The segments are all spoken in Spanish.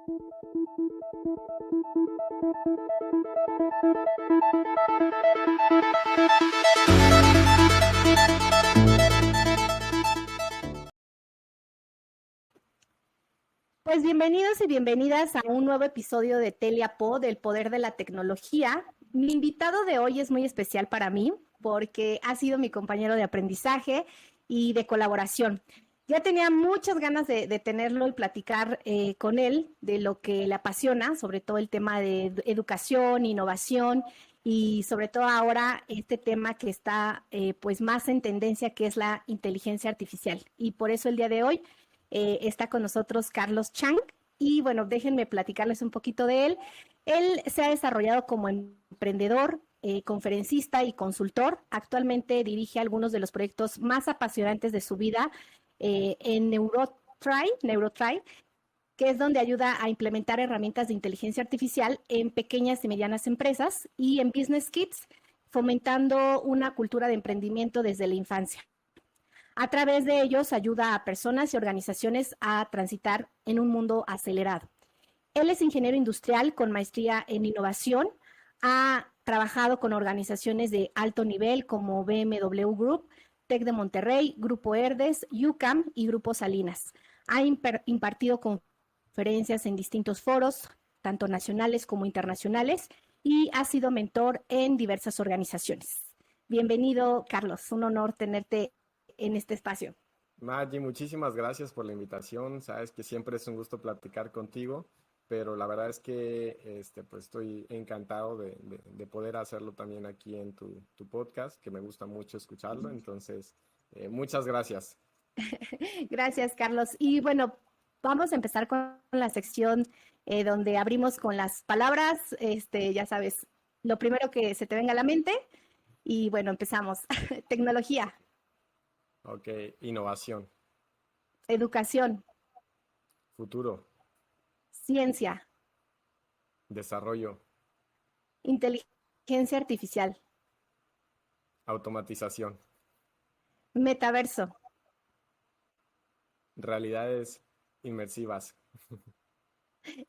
Pues bienvenidos y bienvenidas a un nuevo episodio de Teliapod, del poder de la tecnología. Mi invitado de hoy es muy especial para mí porque ha sido mi compañero de aprendizaje y de colaboración. Ya tenía muchas ganas de tenerlo y platicar con él de lo que le apasiona, sobre todo el tema de educación, innovación y sobre todo ahora este tema que está pues más en tendencia, que es la inteligencia artificial. Y por eso el día de hoy está con nosotros Carlos Chang y bueno, déjenme platicarles un poquito de él. Él se ha desarrollado como emprendedor, conferencista y consultor. Actualmente dirige algunos de los proyectos más apasionantes de su vida en Neurotry, que es donde ayuda a implementar herramientas de inteligencia artificial en pequeñas y medianas empresas, y en Business Kids, fomentando una cultura de emprendimiento desde la infancia. A través de ellos ayuda a personas y organizaciones a transitar en un mundo acelerado. Él es ingeniero industrial con maestría en innovación. Ha trabajado con organizaciones de alto nivel como BMW Group, TEC de Monterrey, Grupo Herdes, UCAM y Grupo Salinas. Ha impartido conferencias en distintos foros, tanto nacionales como internacionales, y ha sido mentor en diversas organizaciones. Bienvenido, Carlos. Un honor tenerte en este espacio. Maggie, muchísimas gracias por la invitación. Sabes que siempre es un gusto platicar contigo, pero la verdad es que pues estoy encantado de poder hacerlo también aquí en tu podcast, que me gusta mucho escucharlo. Entonces, muchas gracias. Gracias, Carlos. Y bueno, vamos a empezar con la sección donde abrimos con las palabras. Ya sabes, lo primero que se te venga a la mente. Y bueno, empezamos. Tecnología. Ok, innovación, Educación. futuro, Ciencia. desarrollo, Inteligencia artificial. automatización, Metaverso. realidades inmersivas,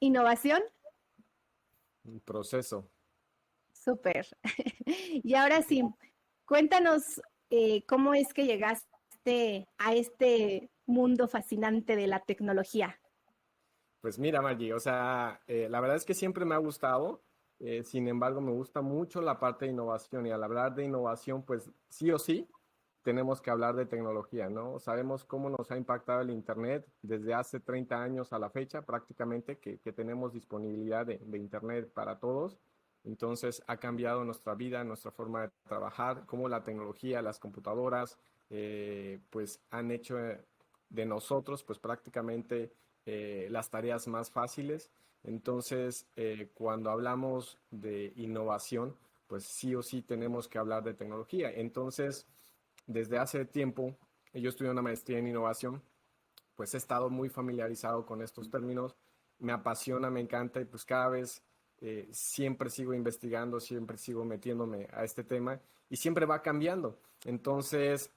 Innovación. proceso. Súper. Y ahora sí, cuéntanos cómo es que llegaste a este mundo fascinante de la tecnología. Pues mira, Maggie, o sea, la verdad es que siempre me ha gustado, sin embargo, me gusta mucho la parte de innovación y al hablar de innovación, pues sí o sí, tenemos que hablar de tecnología, ¿no? Sabemos cómo nos ha impactado el Internet desde hace 30 años a la fecha, prácticamente, que tenemos disponibilidad de Internet para todos. Entonces, ha cambiado nuestra vida, nuestra forma de trabajar, cómo la tecnología, las computadoras, pues han hecho de nosotros, pues prácticamente las tareas más fáciles. Entonces, cuando hablamos de innovación, pues sí o sí tenemos que hablar de tecnología. Entonces, desde hace tiempo, yo estudié una maestría en innovación, pues he estado muy familiarizado con estos términos, me apasiona, me encanta y pues cada vez siempre sigo investigando, siempre sigo metiéndome a este tema y siempre va cambiando. Entonces,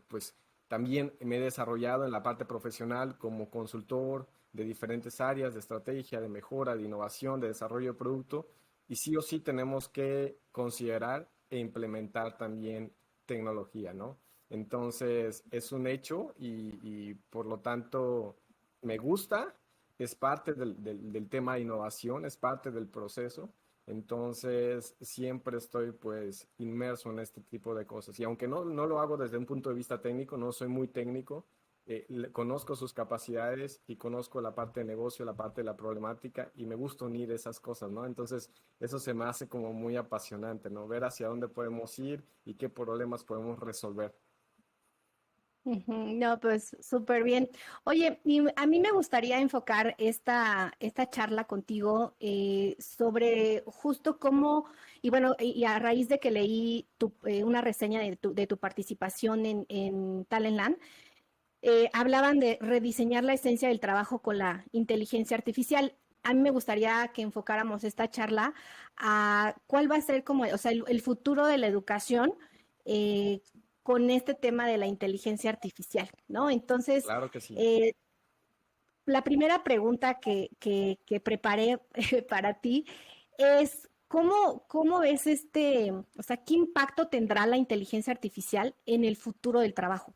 pues también me he desarrollado en la parte profesional como consultor de diferentes áreas de estrategia, de mejora, de innovación, de desarrollo de producto y sí o sí tenemos que considerar e implementar también tecnología, ¿no? Entonces es un hecho y por lo tanto me gusta, es parte del tema de innovación, es parte del proceso. Entonces siempre estoy pues inmerso en este tipo de cosas. Y aunque no lo hago desde un punto de vista técnico, no soy muy técnico, conozco sus capacidades y conozco la parte de negocio, la parte de la problemática y me gusta unir esas cosas, ¿no? Entonces eso se me hace como muy apasionante, ¿no? Ver hacia dónde podemos ir y qué problemas podemos resolver. No, pues súper bien. Oye, y a mí me gustaría enfocar esta charla contigo sobre justo cómo, y bueno, y a raíz de que leí una reseña de tu participación en Talentland, hablaban de rediseñar la esencia del trabajo con la inteligencia artificial. A mí me gustaría que enfocáramos esta charla a cuál va a ser como, o sea, el futuro de la educación eh, con este tema de la inteligencia artificial, ¿no? Entonces, Claro que sí. eh, la primera pregunta que preparé para ti es, ¿cómo ves o sea, qué impacto tendrá la inteligencia artificial en el futuro del trabajo?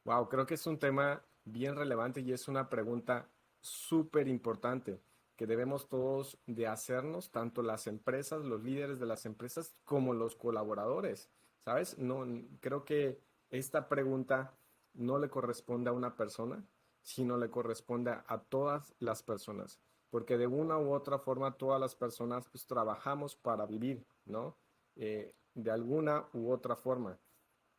Wow, creo que es un tema bien relevante y es una pregunta súper importante que debemos todos de hacernos, tanto las empresas, los líderes de las empresas, como los colaboradores, ¿sabes? No, creo que esta pregunta no le corresponde a una persona, sino le corresponde a todas las personas, porque de una u otra forma todas las personas pues trabajamos para vivir, ¿no? De alguna u otra forma.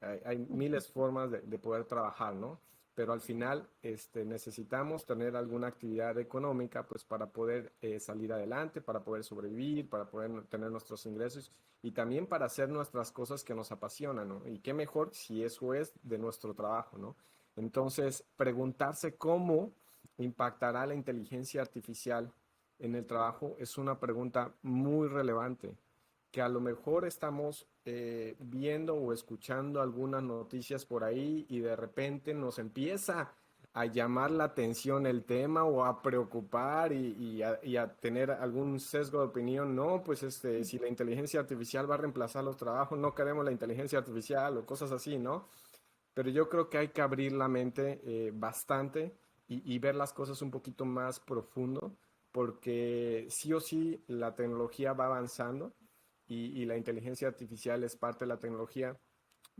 Hay miles de formas de poder trabajar, ¿no? Pero al final necesitamos tener alguna actividad económica pues para poder salir adelante, para poder sobrevivir, para poder tener nuestros ingresos y también para hacer nuestras cosas que nos apasionan, ¿no? Y qué mejor si eso es de nuestro trabajo, ¿no? Entonces, preguntarse cómo impactará la inteligencia artificial en el trabajo es una pregunta muy relevante que a lo mejor estamos viendo o escuchando algunas noticias por ahí y de repente nos empieza a llamar la atención el tema o a preocupar y a tener algún sesgo de opinión. No, pues si la inteligencia artificial va a reemplazar los trabajos, no queremos la inteligencia artificial o cosas así, ¿no? Pero yo creo que hay que abrir la mente bastante y ver las cosas un poquito más profundo, porque sí o sí la tecnología va avanzando y la inteligencia artificial es parte de la tecnología.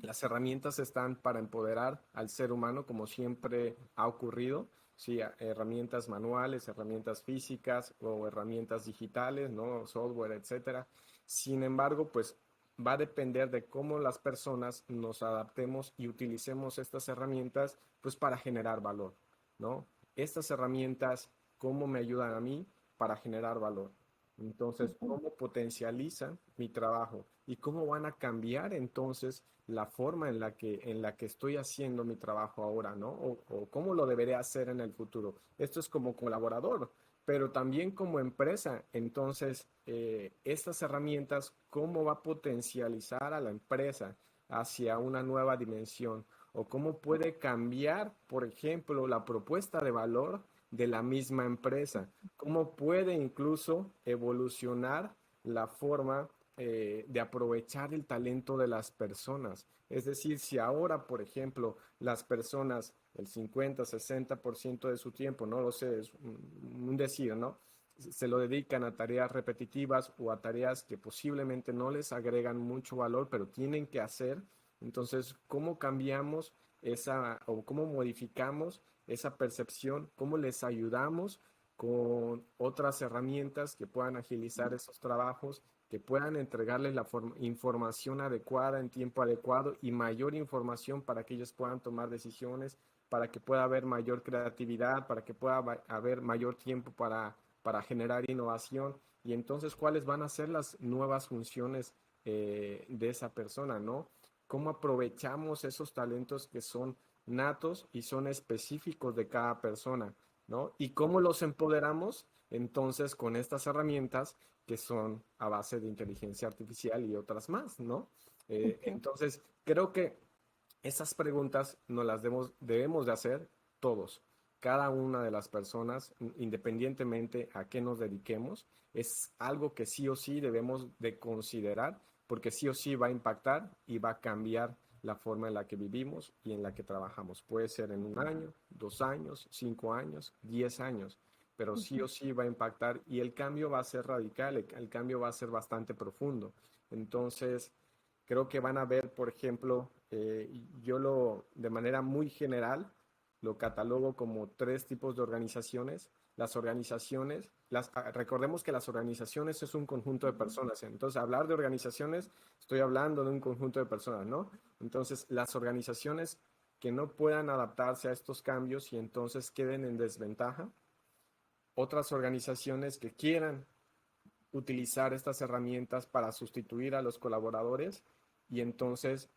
Las herramientas están para empoderar al ser humano, como siempre ha ocurrido. Sí, herramientas manuales, herramientas físicas o herramientas digitales, ¿no? Software, etcétera. Sin embargo, pues va a depender de cómo las personas nos adaptemos y utilicemos estas herramientas, pues para generar valor, ¿no? Estas herramientas, ¿cómo me ayudan a mí para generar valor? Entonces, ¿cómo potencializan mi trabajo? ¿Y cómo van a cambiar entonces la forma en la que estoy haciendo mi trabajo ahora, ¿no? O cómo lo deberé hacer en el futuro. Esto es como colaborador, pero también como empresa. Entonces, estas herramientas, ¿cómo va a potencializar a la empresa hacia una nueva dimensión? ¿O cómo puede cambiar, por ejemplo, la propuesta de valor de la misma empresa? ¿Cómo puede incluso evolucionar la forma de aprovechar el talento de las personas? Es decir, si ahora, por ejemplo, las personas, el 50-60% de su tiempo, no lo sé, es un decir, ¿no? Se lo dedican a tareas repetitivas o a tareas que posiblemente no les agregan mucho valor, pero tienen que hacer. Entonces, ¿cómo cambiamos esa o cómo modificamos esa percepción? ¿Cómo les ayudamos con otras herramientas que puedan agilizar esos trabajos, que puedan entregarles la información adecuada en tiempo adecuado y mayor información para que ellos puedan tomar decisiones, para que pueda haber mayor creatividad, para que pueda haber mayor tiempo para generar innovación? Y entonces, ¿cuáles van a ser las nuevas funciones de esa persona, ¿no? ¿Cómo aprovechamos esos talentos que son natos y son específicos de cada persona, ¿no? ¿Y cómo los empoderamos? Entonces, con estas herramientas que son a base de inteligencia artificial y otras más, ¿no? Okay. Entonces, creo que esas preguntas nos las debemos de hacer todos. Cada una de las personas, independientemente a qué nos dediquemos, es algo que sí o sí debemos de considerar, porque sí o sí va a impactar y va a cambiar la forma en la que vivimos y en la que trabajamos. Puede ser en un año, 2 años, 5 años, 10 años, pero sí o sí va a impactar y el cambio va a ser radical, el cambio va a ser bastante profundo. Entonces, creo que van a ver, por ejemplo, de manera muy general, lo catalogo como tres tipos de organizaciones. Las organizaciones, recordemos que las organizaciones es un conjunto de personas. Entonces, hablar de organizaciones, estoy hablando de un conjunto de personas, ¿no? Entonces, las organizaciones que no puedan adaptarse a estos cambios y entonces queden en desventaja. Otras organizaciones que quieran utilizar estas herramientas para sustituir a los colaboradores y entonces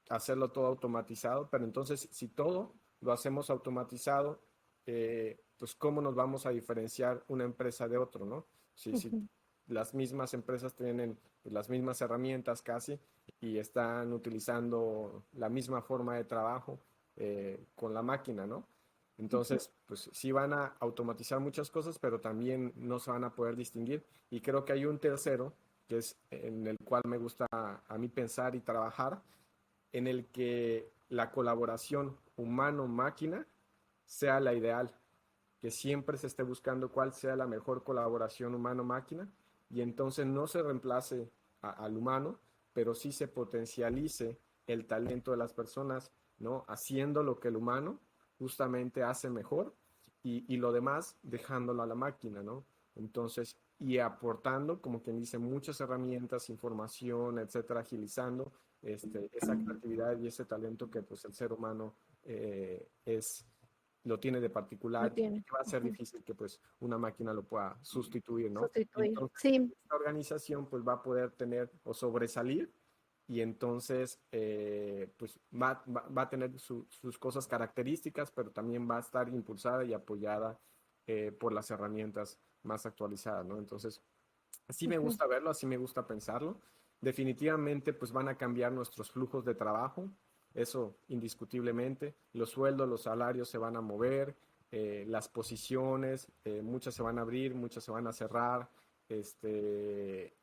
hacerlo todo automatizado, pero entonces si todo lo hacemos automatizado, pues cómo nos vamos a diferenciar una empresa de otro, ¿no? Si las mismas empresas tienen las mismas herramientas casi y están utilizando la misma forma de trabajo con la máquina, ¿no? Entonces, pues sí van a automatizar muchas cosas, pero también no se van a poder distinguir. Y creo que hay un tercero, que es en el cual me gusta a mí pensar y trabajar, en el que la colaboración humano-máquina sea la ideal, que siempre se esté buscando cuál sea la mejor colaboración humano-máquina y entonces no se reemplace al humano, pero sí se potencialice el talento de las personas, ¿no? Haciendo lo que el humano justamente hace mejor y lo demás dejándolo a la máquina, ¿no? Entonces, y aportando, como quien dice, muchas herramientas, información, etcétera, agilizando esa creatividad y ese talento que pues el ser humano es lo tiene de Lo particular y tiene. va a ser difícil que pues una máquina lo pueda sustituir, ¿no? Y Sustituir. entonces Sí. esta organización pues va a poder tener o sobresalir y entonces pues va a tener sus cosas características, pero también va a estar impulsada y apoyada por las herramientas más actualizadas, ¿no? Entonces, así me Ujú. gusta verlo, así me gusta pensarlo. Definitivamente, pues van a cambiar nuestros flujos de trabajo, eso indiscutiblemente. Los sueldos, los salarios se van a mover, las posiciones, muchas se van a abrir, muchas se van a cerrar.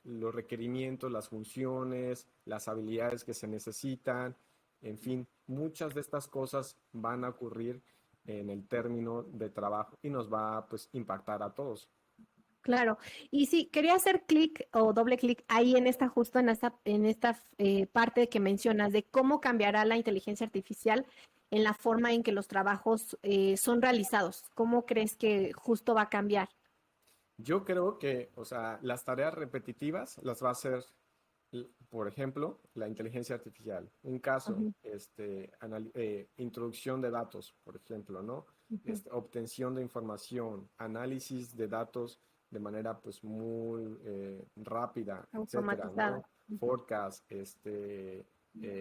Los requerimientos, las funciones, las habilidades que se necesitan, en fin, muchas de estas cosas van a ocurrir en el término de trabajo y nos va pues impactar a todos. Claro. Y sí, quería hacer clic o doble clic ahí en esta, justo en esta parte que mencionas de cómo cambiará la inteligencia artificial en la forma en que los trabajos son realizados. ¿Cómo crees que justo va a cambiar? Yo creo que, o sea, las tareas repetitivas las va a hacer, por ejemplo, la inteligencia artificial. Un caso, Ujú, introducción de datos, por ejemplo, ¿no? ujú. Obtención de información, análisis de datos de manera pues muy rápida, etcétera, Automatizada. ¿no? Forecast,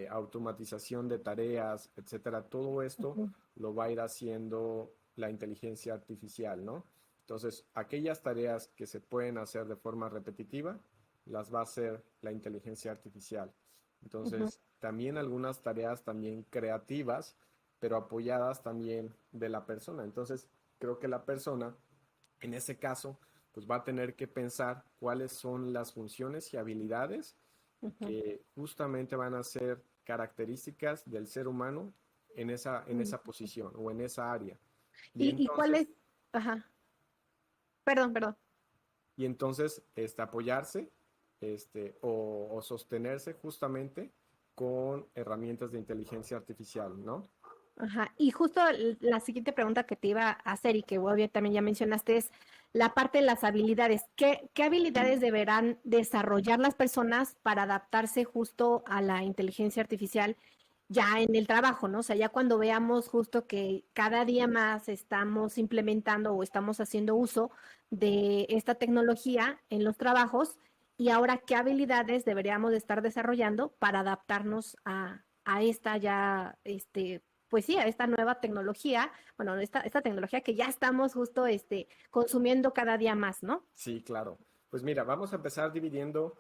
automatización de tareas, etcétera. Todo esto Ujú, lo va a ir haciendo la inteligencia artificial, ¿no? Entonces, aquellas tareas que se pueden hacer de forma repetitiva, las va a hacer la inteligencia artificial. ujú. Entonces, también algunas tareas también creativas, pero apoyadas también de la persona. Entonces, creo que la persona, en ese caso, pues va a tener que pensar cuáles son las funciones y habilidades Ujú. que justamente van a ser características del ser humano en Mm. esa posición o en esa área. Y ¿Y cuál entonces, es? Ajá. Perdón, perdón. apoyarse o sostenerse justamente con herramientas de inteligencia artificial, ¿no? Ajá. Y justo la siguiente pregunta que te iba a hacer y que obvio también ya mencionaste es la parte de las habilidades. ¿Qué habilidades deberán desarrollar las personas para adaptarse justo a la inteligencia artificial ya en el trabajo, ¿no? O sea, ya cuando veamos justo que cada día más estamos implementando o estamos haciendo uso de esta tecnología en los trabajos y ahora qué habilidades deberíamos de estar desarrollando para adaptarnos a esta ya, pues sí, a esta nueva tecnología, bueno, esta tecnología que ya estamos justo consumiendo cada día más, ¿no? Sí, claro. Pues mira, vamos a empezar dividiendo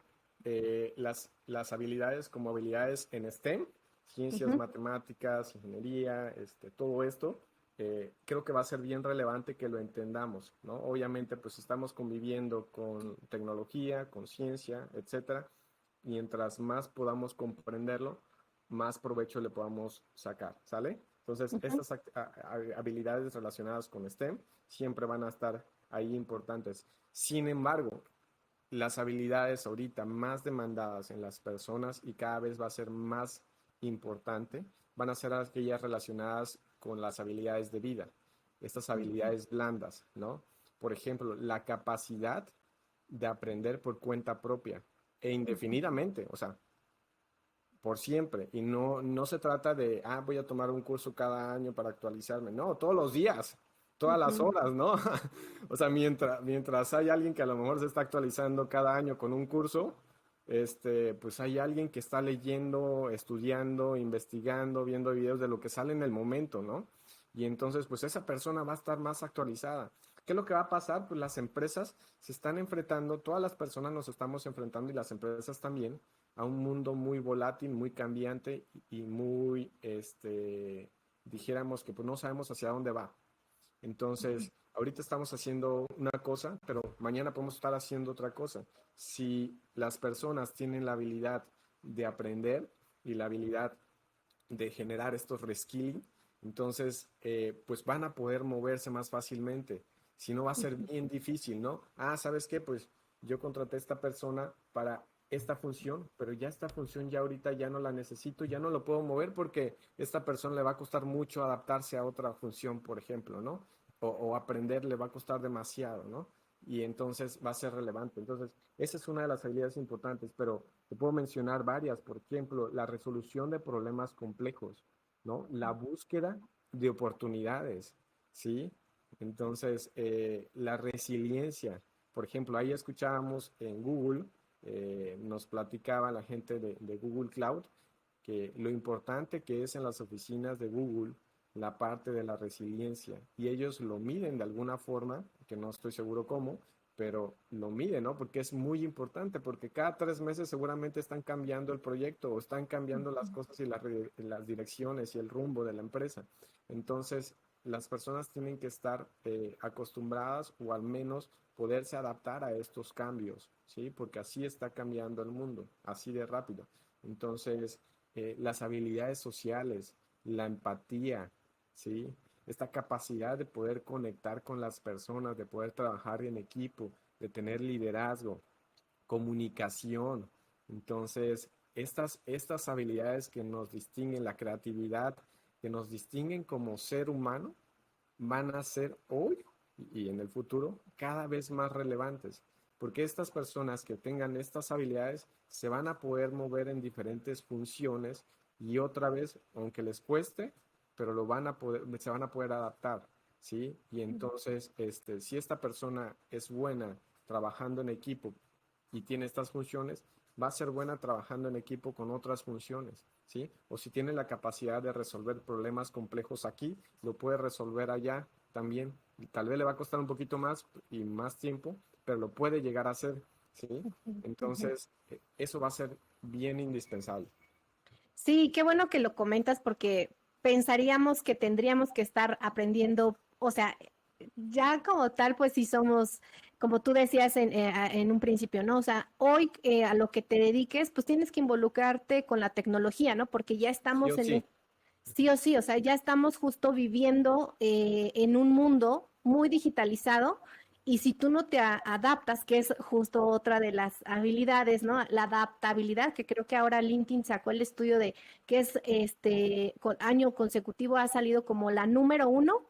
las habilidades como habilidades en STEM, ciencias, Ujú, matemáticas, ingeniería, todo esto. Creo que va a ser bien relevante que lo entendamos, ¿no? Obviamente, pues estamos conviviendo con tecnología, con ciencia, etcétera. Mientras más podamos comprenderlo, más provecho le podamos sacar, ¿sale? Entonces, ujú, estas habilidades relacionadas con STEM siempre van a estar ahí importantes. Sin embargo, las habilidades ahorita más demandadas en las personas y cada vez va a ser más importante, van a ser aquellas relacionadas con las habilidades de vida, estas ujú, habilidades blandas, ¿no? Por ejemplo, la capacidad de aprender por cuenta propia e ujú, indefinidamente, o sea, por siempre. Y no se trata de, voy a tomar un curso cada año para actualizarme. No, todos los días, todas las ujú. horas, ¿no? O sea, mientras hay alguien que a lo mejor se está actualizando cada año con un curso, pues hay alguien que está leyendo, estudiando, investigando, viendo videos de lo que sale en el momento, ¿no? Y entonces, pues esa persona va a estar más actualizada. ¿Qué es lo que va a pasar? Pues las empresas se están enfrentando, todas las personas nos estamos enfrentando y las empresas también a un mundo muy volátil, muy cambiante y muy, dijéramos que pues no sabemos hacia dónde va. Entonces, ahorita estamos haciendo una cosa, pero mañana podemos estar haciendo otra cosa. Si las personas tienen la habilidad de aprender y la habilidad de generar estos reskilling, entonces pues van a poder moverse más fácilmente. Si no, va a ser bien difícil, ¿no? Ah, ¿sabes qué? Pues yo contraté a esta persona para esta función, pero ya esta función ya ahorita ya no la necesito, ya no lo puedo mover porque esta persona le va a costar mucho adaptarse a otra función, por ejemplo, ¿no? O aprender le va a costar demasiado, ¿no? Y entonces va a ser relevante. Entonces, esa es una de las habilidades importantes, pero te puedo mencionar varias, por ejemplo, la resolución de problemas complejos, ¿no? La búsqueda de oportunidades, ¿sí? Entonces, la resiliencia, por ejemplo, ahí escuchábamos en Google, nos platicaba la gente de Google Cloud, que lo importante que es en las oficinas de Google la parte de la resiliencia y ellos lo miden de alguna forma, que no estoy seguro cómo, pero lo miden, ¿no? Porque es muy importante, porque cada 3 meses seguramente están cambiando el proyecto o están cambiando las cosas y las direcciones y el rumbo de la empresa. Entonces, las personas tienen que estar acostumbradas o al menos poderse adaptar a estos cambios, ¿sí? Porque así está cambiando el mundo, así de rápido. Entonces, las habilidades sociales, la empatía, ¿sí? Esta capacidad de poder conectar con las personas, de poder trabajar en equipo, de tener liderazgo, comunicación. Entonces, estas habilidades que nos distinguen, la creatividad, que nos distinguen como ser humano, van a ser hoy y en el futuro cada vez más relevantes, porque estas personas que tengan estas habilidades se van a poder mover en diferentes funciones y otra vez, aunque les cueste, pero se van a poder adaptar, ¿sí? Y entonces, si esta persona es buena trabajando en equipo y tiene estas funciones, va a ser buena trabajando en equipo con otras funciones, ¿sí? O si tiene la capacidad de resolver problemas complejos aquí, lo puede resolver allá también. Tal vez le va a costar un poquito más y más tiempo, pero lo puede llegar a hacer, ¿sí? Entonces, eso va a ser bien indispensable. Sí, qué bueno que lo comentas porque pensaríamos que tendríamos que estar aprendiendo, o sea, ya como tal, pues sí somos, como tú decías en un principio, ¿no? O sea, hoy a lo que te dediques, pues tienes que involucrarte con la tecnología, ¿no? Porque ya Sí estamos o sí. sí o sí, o sea, ya estamos justo viviendo en un mundo muy digitalizado y si tú no te adaptas, que es justo otra de las habilidades, ¿no? La adaptabilidad, que creo que ahora LinkedIn sacó el estudio de que es con año consecutivo ha salido como la número uno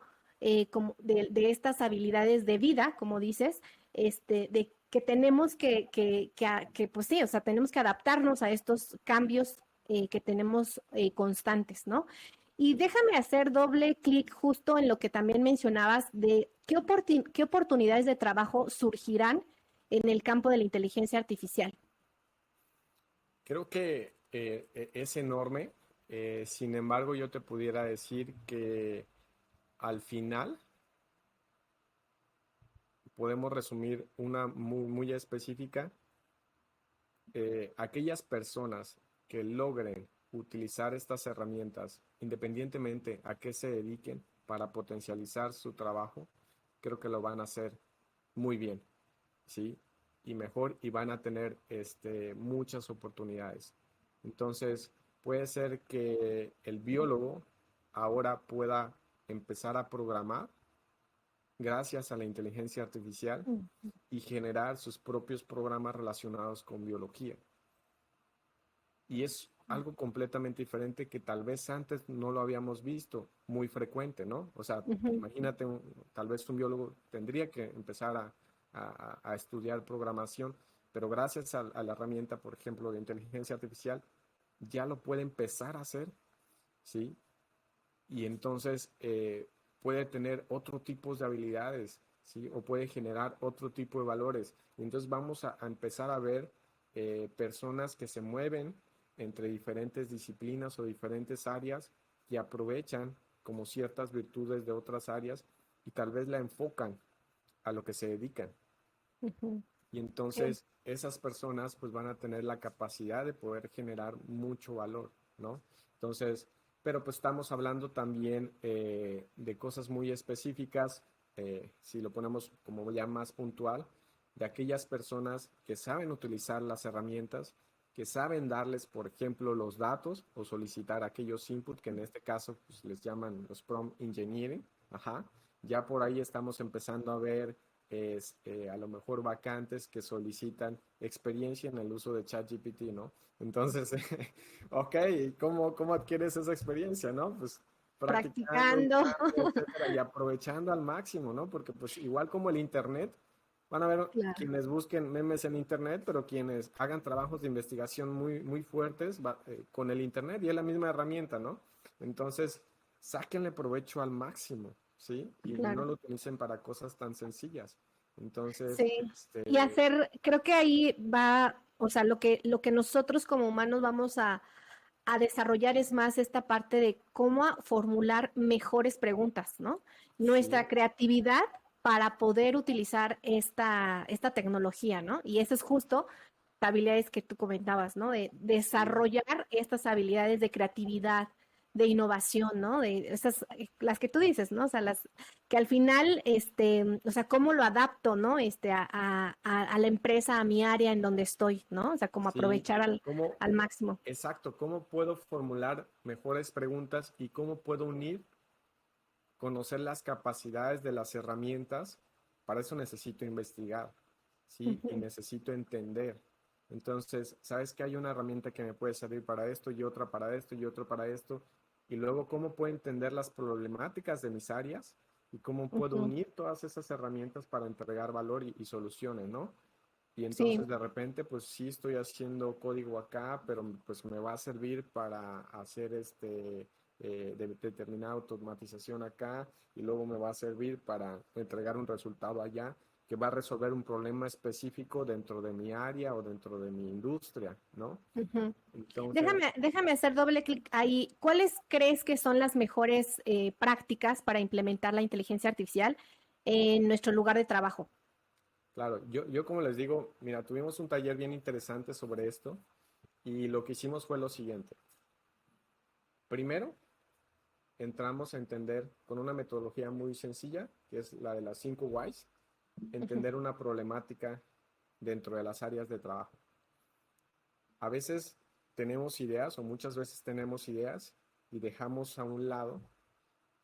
como de estas habilidades de vida, como dices, de que tenemos que, pues sí, o sea, tenemos que adaptarnos a estos cambios que tenemos constantes, ¿no? Y déjame hacer doble clic justo en lo que también mencionabas de qué oportunidades de trabajo surgirán en el campo de la inteligencia artificial. Creo que es enorme. Sin embargo, yo te pudiera decir que al final podemos resumir una muy específica. Aquellas personas que logren utilizar estas herramientas, independientemente a qué se dediquen, para potencializar su trabajo, creo que lo van a hacer muy bien, ¿sí? Y mejor y van a tener muchas oportunidades. Entonces, puede ser que el biólogo ahora pueda empezar a programar gracias a la inteligencia artificial Mm, y generar sus propios programas relacionados con biología. Y es algo completamente diferente que tal vez antes no lo habíamos visto muy frecuente, ¿no? O sea, ujú. imagínate, tal vez un biólogo tendría que empezar a estudiar programación, pero gracias a la herramienta, por ejemplo, de inteligencia artificial, ya lo puede empezar a hacer, ¿sí? Y entonces puede tener otro tipo de habilidades, ¿sí? O puede generar otro tipo de valores. Y entonces vamos a empezar a ver personas que se mueven entre diferentes disciplinas o diferentes áreas y aprovechan como ciertas virtudes de otras áreas y tal vez la enfocan a lo que se dedican. Ujú. Y Sí. entonces esas personas pues van a tener la capacidad de poder generar mucho valor, ¿no? Entonces, pero pues estamos hablando también de cosas muy específicas, si lo ponemos como ya más puntual, de aquellas personas que saben utilizar las herramientas, que saben darles, por ejemplo, los datos o solicitar aquellos inputs que en este caso pues, les llaman los prompt engineering. Ajá. Ya por ahí estamos empezando a ver a lo mejor vacantes que solicitan experiencia en el uso de ChatGPT, ¿no? Entonces, ok, ¿cómo adquieres esa experiencia, no? Pues practicando, Practicando. usando, etcétera, y aprovechando al máximo, ¿no? Porque pues igual como el Internet, van a ver Claro. quienes busquen memes en Internet, pero quienes hagan trabajos de investigación muy, muy fuertes con el Internet y es la misma herramienta, ¿no? Entonces, sáquenle provecho al máximo, ¿sí? Y no Claro. lo utilicen para cosas tan sencillas. Entonces, Sí. Y hacer, creo que ahí va, o sea, lo que nosotros como humanos vamos a desarrollar es más esta parte de cómo formular mejores preguntas, ¿no? sí, Nuestra creatividad para poder utilizar esta tecnología, ¿no? Y eso es justo las habilidades que tú comentabas, ¿no? De sí. desarrollar estas habilidades de creatividad, de innovación, ¿no? De esas, las que tú dices, ¿no? O sea, las que al final, o sea, cómo lo adapto, ¿no? A la empresa, a mi área en donde estoy, ¿no? O sea, como Sí, aprovechar ¿cómo, al máximo. exacto, cómo puedo formular mejores preguntas y cómo puedo unir, conocer las capacidades de las herramientas? Para eso necesito investigar, ¿sí? Y Ujú. necesito entender. Entonces, ¿sabes que hay una herramienta que me puede servir para esto y otra para esto y otra para esto? Y luego, ¿cómo puedo entender las problemáticas de mis áreas? Y cómo puedo Ujú. unir todas esas herramientas para entregar valor y soluciones, ¿no? Y Sí, entonces de repente, pues sí estoy haciendo código acá, pero pues me va a servir para hacer determinada automatización acá y luego me va a servir para entregar un resultado allá que va a resolver un problema específico dentro de mi área o dentro de mi industria, ¿no? ujú. Entonces, Déjame hacer doble clic ahí. ¿Cuáles crees que son las mejores prácticas para implementar la inteligencia artificial en nuestro lugar de trabajo? claro, yo como les digo, mira, tuvimos un taller bien interesante sobre esto y lo que hicimos fue lo siguiente. Primero, entramos a entender con una metodología muy sencilla, que es la de las 5 whys, Ujú. entender una problemática dentro de las áreas de trabajo. A veces tenemos ideas o muchas veces tenemos ideas y dejamos a un lado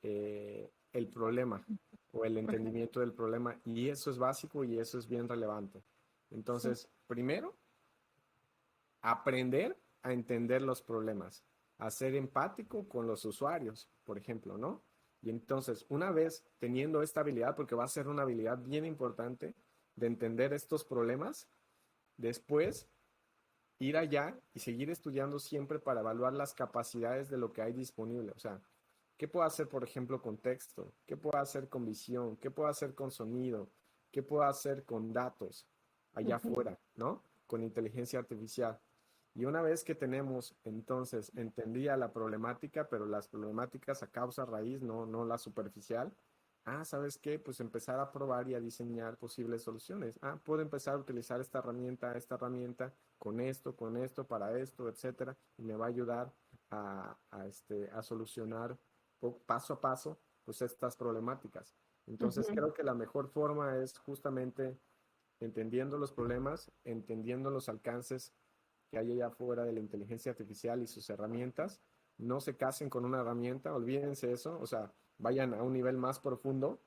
el problema o el Ajá. entendimiento del problema y eso es básico y eso es bien relevante. Sí. Entonces, primero, aprender a entender los problemas, a ser empático con los usuarios, por ejemplo, ¿no? Y entonces, una vez teniendo esta habilidad, porque va a ser una habilidad bien importante de entender estos problemas, después ir allá y seguir estudiando siempre para evaluar las capacidades de lo que hay disponible. O sea, ¿qué puedo hacer, por ejemplo, con texto? ¿Qué puedo hacer con visión? ¿Qué puedo hacer con sonido? ¿Qué puedo hacer con datos allá Ujú. afuera, ¿no? Con inteligencia artificial. Y una vez que tenemos, entonces, entendida la problemática, pero las problemáticas a causa raíz, no la superficial. Ah, ¿sabes qué? Pues empezar a probar y a diseñar posibles soluciones. Ah, puedo empezar a utilizar esta herramienta con esto, para esto, etcétera, y me va a ayudar a solucionar paso a paso pues estas problemáticas. Entonces Ujú. creo que la mejor forma es justamente entendiendo los problemas, entendiendo los alcances que hay allá afuera de la inteligencia artificial y sus herramientas. No se casen con una herramienta, olvídense eso, o sea, vayan a un nivel más profundo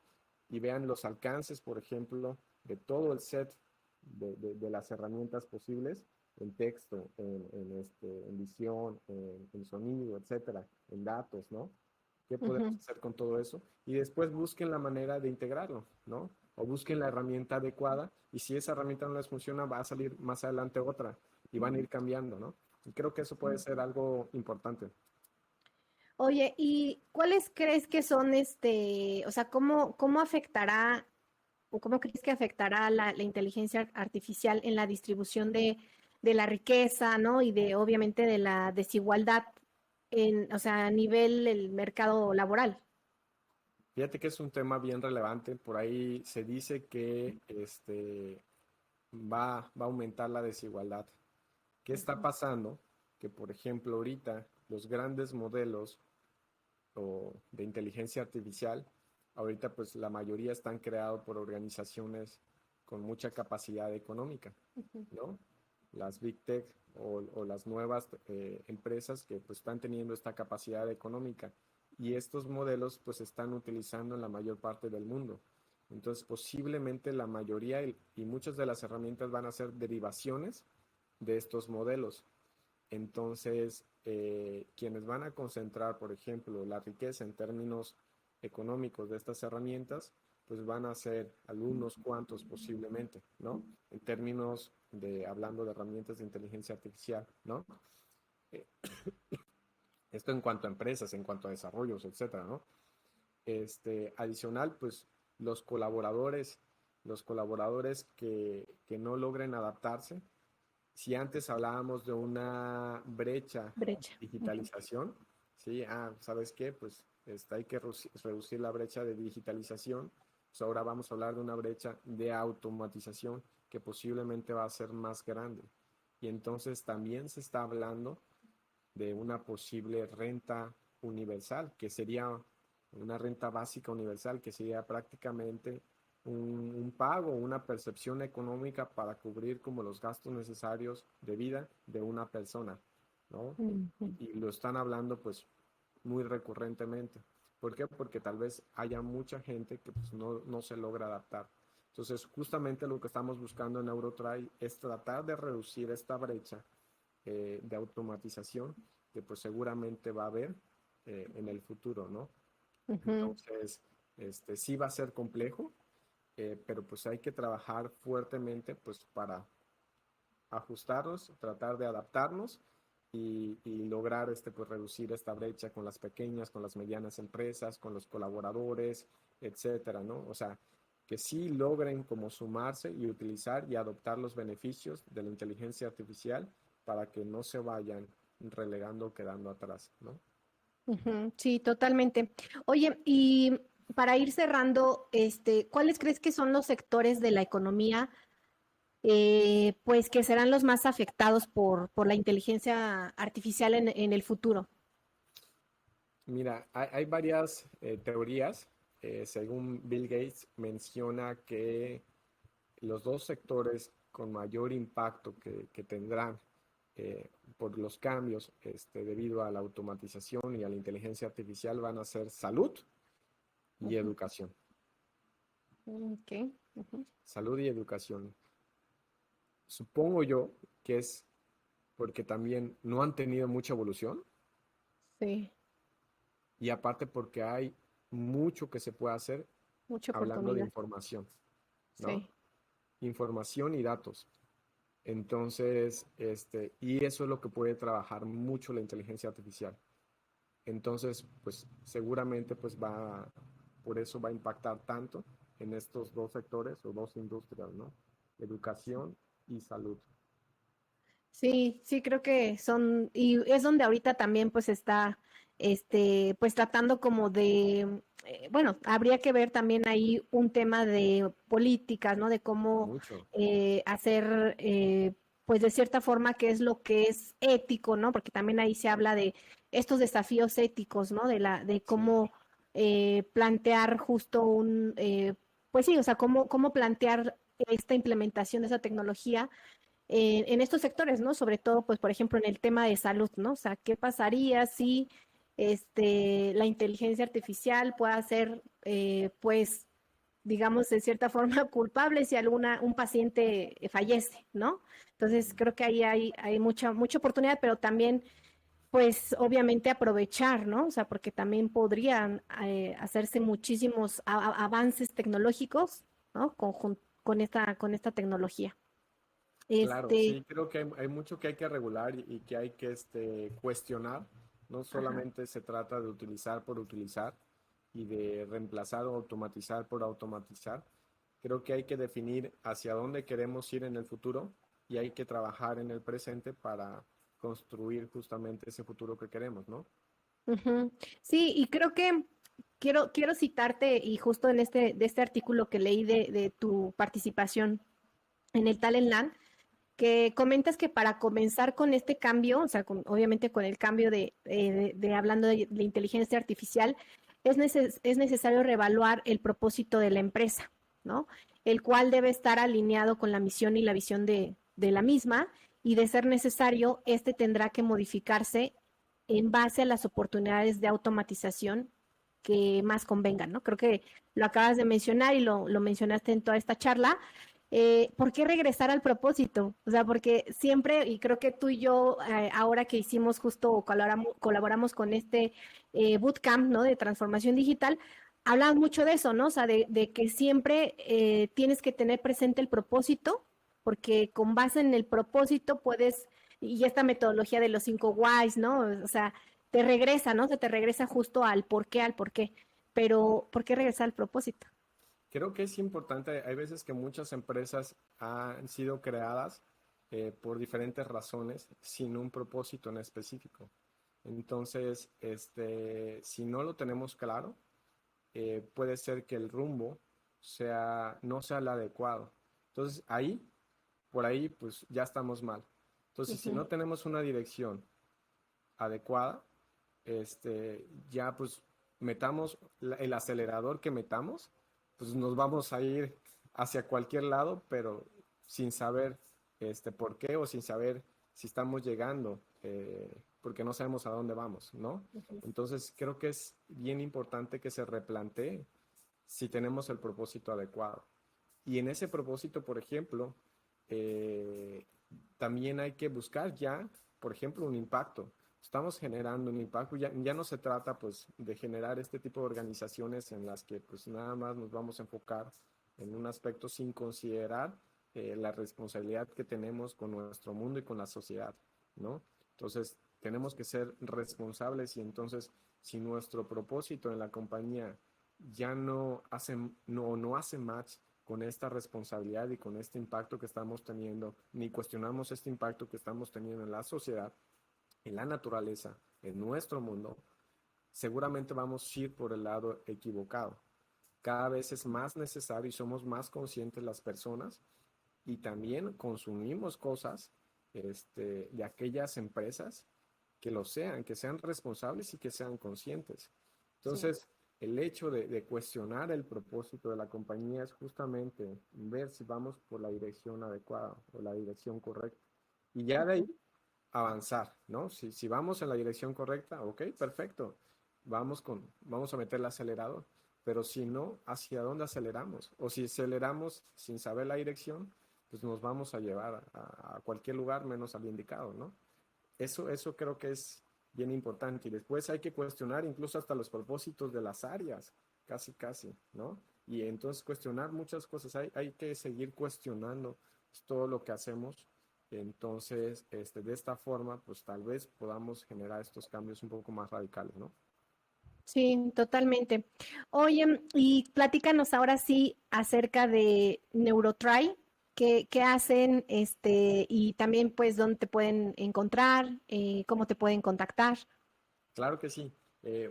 y vean los alcances, por ejemplo, de todo el set de las herramientas posibles en texto, en visión, en sonido, etcétera, en datos, ¿no? ¿Qué podemos Ujú. hacer con todo eso? Y después busquen la manera de integrarlo, ¿no? O busquen la herramienta adecuada y si esa herramienta no les funciona, va a salir más adelante otra y van a ir cambiando, ¿no? Y creo que eso puede ser algo importante. Oye, ¿y cuáles crees que son o sea, cómo afectará o cómo crees que afectará la inteligencia artificial en la distribución de la riqueza, ¿no? Y obviamente, de la desigualdad o sea, a nivel del mercado laboral. Fíjate que es un tema bien relevante. Por ahí se dice que va a aumentar la desigualdad. ¿Qué está Ujú. pasando? Que, por ejemplo, ahorita los grandes modelos o de inteligencia artificial, ahorita pues la mayoría están creados por organizaciones con mucha capacidad económica, ¿no? Las Big Tech o las nuevas empresas que pues están teniendo esta capacidad económica y estos modelos pues se están utilizando en la mayor parte del mundo. Entonces posiblemente la mayoría y muchas de las herramientas van a ser derivaciones de estos modelos. Entonces, quienes van a concentrar, por ejemplo, la riqueza en términos económicos de estas herramientas, pues van a ser algunos cuantos posiblemente, ¿no? En términos de, hablando de herramientas de inteligencia artificial, ¿no? Eh, Esto en cuanto a empresas, en cuanto a desarrollos, etcétera, ¿no? Adicional, pues los colaboradores que no logren adaptarse, si antes hablábamos de una brecha digitalización, ¿sí? ¿Sabes qué? Pues hay que reducir la brecha de digitalización. Pues ahora vamos a hablar de una brecha de automatización que posiblemente va a ser más grande. Y entonces también se está hablando de una posible renta universal, que sería una renta básica universal, que sería prácticamente un pago, una percepción económica para cubrir como los gastos necesarios de vida de una persona, ¿no? Y lo están hablando pues muy recurrentemente. ¿Por qué? Porque tal vez haya mucha gente que pues, no se logra adaptar. Entonces, justamente lo que estamos buscando en Eurotry es tratar de reducir esta brecha de automatización que pues seguramente va a haber en el futuro, ¿no? Entonces, sí va a ser complejo, pero pues hay que trabajar fuertemente pues para ajustarnos, tratar de adaptarnos y lograr pues reducir esta brecha con las pequeñas, con las medianas empresas, con los colaboradores, etcétera, ¿no? O sea, que sí logren como sumarse y utilizar y adoptar los beneficios de la inteligencia artificial para que no se vayan relegando o quedando atrás, ¿no? Sí, totalmente. Oye, y para ir cerrando, ¿cuáles crees que son los sectores de la economía, pues que serán los más afectados por la inteligencia artificial en el futuro? Mira, hay varias teorías. Según Bill Gates, menciona que los dos sectores con mayor impacto que tendrán por los cambios debido a la automatización y a la inteligencia artificial van a ser salud y educación. Okay. Salud y educación. Supongo yo que es porque también no han tenido mucha evolución. Sí. Y aparte porque hay mucho que se puede hacer Mucha hablando de oportunidad. información, ¿no? Sí. Información y datos. Entonces, y eso es lo que puede trabajar mucho la inteligencia artificial. Entonces, pues seguramente pues por eso va a impactar tanto en estos dos sectores o dos industrias, ¿no? Educación y salud. Sí, sí, creo que son, y es donde ahorita también pues está, pues tratando como de, bueno, habría que ver también ahí un tema de políticas, ¿no? De cómo Mucho. hacer, pues de cierta forma, qué es lo que es ético, ¿no? Porque también ahí se habla de estos desafíos éticos, ¿no? De Sí. cómo plantear justo pues sí, o sea, cómo plantear esta implementación de esa tecnología en estos sectores, ¿no? Sobre todo, pues, por ejemplo, en el tema de salud, ¿no? O sea, ¿qué pasaría si la inteligencia artificial puede ser, pues, digamos, de cierta forma culpable si un paciente fallece, ¿no? Entonces, creo que ahí hay mucha oportunidad, pero también, pues, obviamente aprovechar, ¿no? O sea, porque también podrían hacerse muchísimos avances tecnológicos, ¿no? Con esta tecnología. Claro, Este, sí, creo que hay mucho que hay que regular y que hay que cuestionar. No ajá. solamente se trata de utilizar por utilizar y de reemplazar o automatizar por automatizar. Creo que hay que definir hacia dónde queremos ir en el futuro y hay que trabajar en el presente para construir justamente ese futuro que queremos, ¿no? Ujú. Sí, y creo que quiero citarte, y justo de este artículo que leí de tu participación en el Talent Land, que comentas que para comenzar con este cambio, o sea, obviamente con el cambio de hablando de inteligencia artificial, es necesario reevaluar el propósito de la empresa, ¿no? El cual debe estar alineado con la misión y la visión de la misma, y de ser necesario, este tendrá que modificarse en base a las oportunidades de automatización que más convengan, ¿no? Creo que lo acabas de mencionar y lo mencionaste en toda esta charla. ¿Por qué regresar al propósito? O sea, porque siempre, y creo que tú y yo, ahora que hicimos justo, colaboramos con este bootcamp, ¿no? De transformación digital, hablamos mucho de eso, ¿no? O sea, de que siempre tienes que tener presente el propósito, porque con base en el propósito puedes, y esta metodología de los 5 whys, ¿no? O sea, te regresa, ¿no? Se te regresa justo al por qué. Pero, ¿por qué regresar al propósito? Creo que es importante, hay veces que muchas empresas han sido creadas por diferentes razones sin un propósito en específico. Entonces, si no lo tenemos claro, puede ser que el rumbo no sea el adecuado. Entonces, por ahí, pues ya estamos mal. Entonces, si Ujú. no tenemos una dirección adecuada, ya pues metamos el acelerador que metamos, pues nos vamos a ir hacia cualquier lado, pero sin saber por qué o sin saber si estamos llegando, porque no sabemos a dónde vamos, ¿no? Ujú. Entonces creo que es bien importante que se replantee si tenemos el propósito adecuado. Y en ese propósito, por ejemplo, eh, también hay que buscar ya, por ejemplo, un impacto. Estamos generando un impacto, ya no se trata pues de generar este tipo de organizaciones en las que pues nada más nos vamos a enfocar en un aspecto sin considerar la responsabilidad que tenemos con nuestro mundo y con la sociedad, ¿no? Entonces, tenemos que ser responsables y entonces, si nuestro propósito en la compañía ya no hace match con esta responsabilidad y con este impacto que estamos teniendo, ni cuestionamos este impacto que estamos teniendo en la sociedad, en la naturaleza, en nuestro mundo, seguramente vamos a ir por el lado equivocado. Cada vez es más necesario y somos más conscientes las personas y también consumimos cosas de aquellas empresas que sean responsables y que sean conscientes. Sí. Entonces, el hecho de cuestionar el propósito de la compañía es justamente ver si vamos por la dirección adecuada o la dirección correcta. Y ya de Ujú. ahí avanzar, ¿no? Si vamos en la dirección correcta, ok, perfecto, vamos a meter el acelerador. Pero si no, ¿hacia dónde aceleramos? O si aceleramos sin saber la dirección, pues nos vamos a llevar a cualquier lugar menos al indicado, ¿no? Eso creo que es bien importante. Y después hay que cuestionar incluso hasta los propósitos de las áreas, casi, ¿no? Y entonces cuestionar muchas cosas. Hay que seguir cuestionando todo lo que hacemos. Entonces, de esta forma, pues tal vez podamos generar estos cambios un poco más radicales, ¿no? Sí, totalmente. Oye, y platícanos ahora sí acerca de NeuroTry, qué hacen, y también pues dónde te pueden encontrar, cómo te pueden contactar. Claro que sí.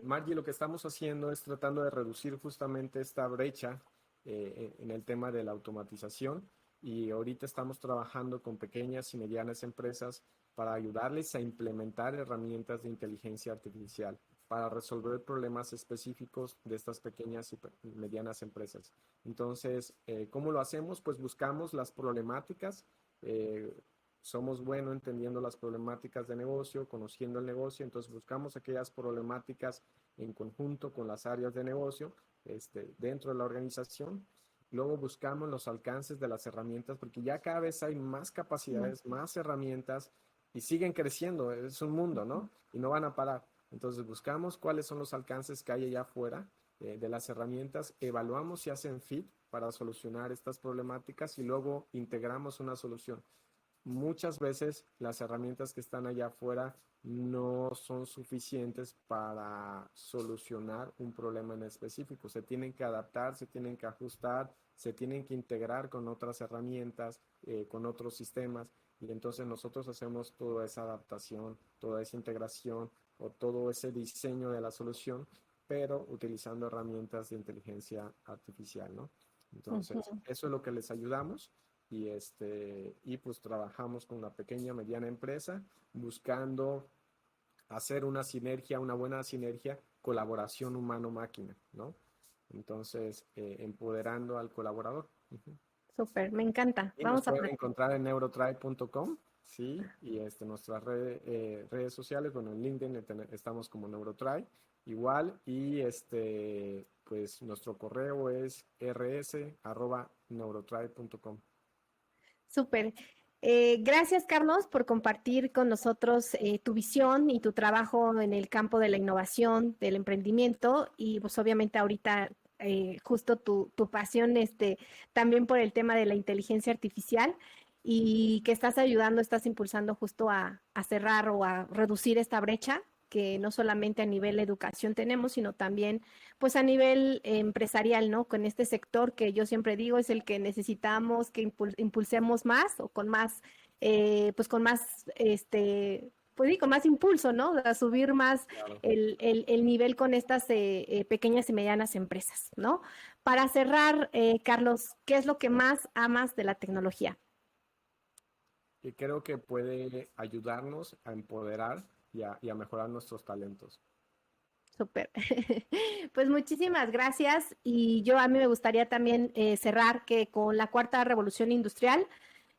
Margie, lo que estamos haciendo es tratando de reducir justamente esta brecha en el tema de la automatización y ahorita estamos trabajando con pequeñas y medianas empresas para ayudarles a implementar herramientas de inteligencia artificial para resolver problemas específicos de estas pequeñas y medianas empresas. Entonces, ¿cómo lo hacemos? Pues buscamos las problemáticas. eh, Somos buenos entendiendo las problemáticas de negocio, conociendo el negocio, entonces buscamos aquellas problemáticas en conjunto con las áreas de negocio dentro de la organización. Luego buscamos los alcances de las herramientas, porque ya cada vez hay más Mm. capacidades, más herramientas y siguen creciendo. Es un mundo, ¿no? Y no van a parar. Entonces buscamos cuáles son los alcances que hay allá afuera de las herramientas, evaluamos si hacen fit para solucionar estas problemáticas y luego integramos una solución. Muchas veces las herramientas que están allá afuera no son suficientes para solucionar un problema en específico. Se tienen que adaptar, se tienen que ajustar, se tienen que integrar con otras herramientas, con otros sistemas. Y entonces nosotros hacemos toda esa adaptación, toda esa integración o todo ese diseño de la solución, pero utilizando herramientas de inteligencia artificial, ¿no? Entonces, Ujú. eso es lo que les ayudamos. y pues trabajamos con una pequeña, mediana empresa buscando hacer una sinergia, una buena sinergia, colaboración humano-máquina, ¿no? Entonces, empoderando al colaborador. Súper, me encanta. Y nos Vamos a pueden encontrar en neurotribe.com, ¿sí? Y nuestras redes sociales, bueno, en LinkedIn estamos como Neurotribe, igual, y pues nuestro correo es rs@neurotribe.com. Súper. Gracias, Carlos, por compartir con nosotros tu visión y tu trabajo en el campo de la innovación, del emprendimiento y pues obviamente ahorita justo tu pasión también por el tema de la inteligencia artificial y que estás ayudando, estás impulsando justo a cerrar o a reducir esta brecha que no solamente a nivel educación tenemos, sino también pues a nivel empresarial, ¿no? Con este sector que yo siempre digo es el que necesitamos que impulsemos más o con más, pues con más, pues sí, con más impulso, ¿no? A subir más Claro. el nivel con estas pequeñas y medianas empresas, ¿no? Para cerrar, Carlos, ¿qué es lo que más amas de la tecnología? Que creo que puede ayudarnos a empoderar y a mejorar nuestros talentos. Súper. Pues muchísimas gracias. Y yo a mí me gustaría también cerrar que con la cuarta revolución industrial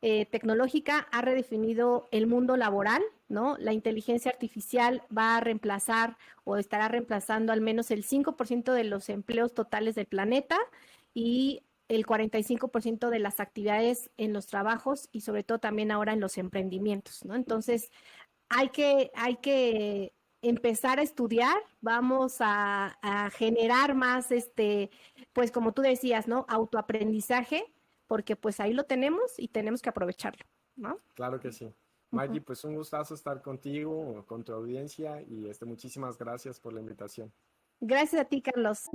tecnológica ha redefinido el mundo laboral, ¿no? La inteligencia artificial va a reemplazar o estará reemplazando al menos el 5% de los empleos totales del planeta y el 45% de las actividades en los trabajos y sobre todo también ahora en los emprendimientos, ¿no? Entonces, hay que empezar a estudiar, vamos a generar más, pues como tú decías, ¿no? Autoaprendizaje, porque pues ahí lo tenemos y tenemos que aprovecharlo, ¿no? Claro que sí. Ujú. Maggie, pues un gustazo estar contigo, con tu audiencia y muchísimas gracias por la invitación. Gracias a ti, Carlos.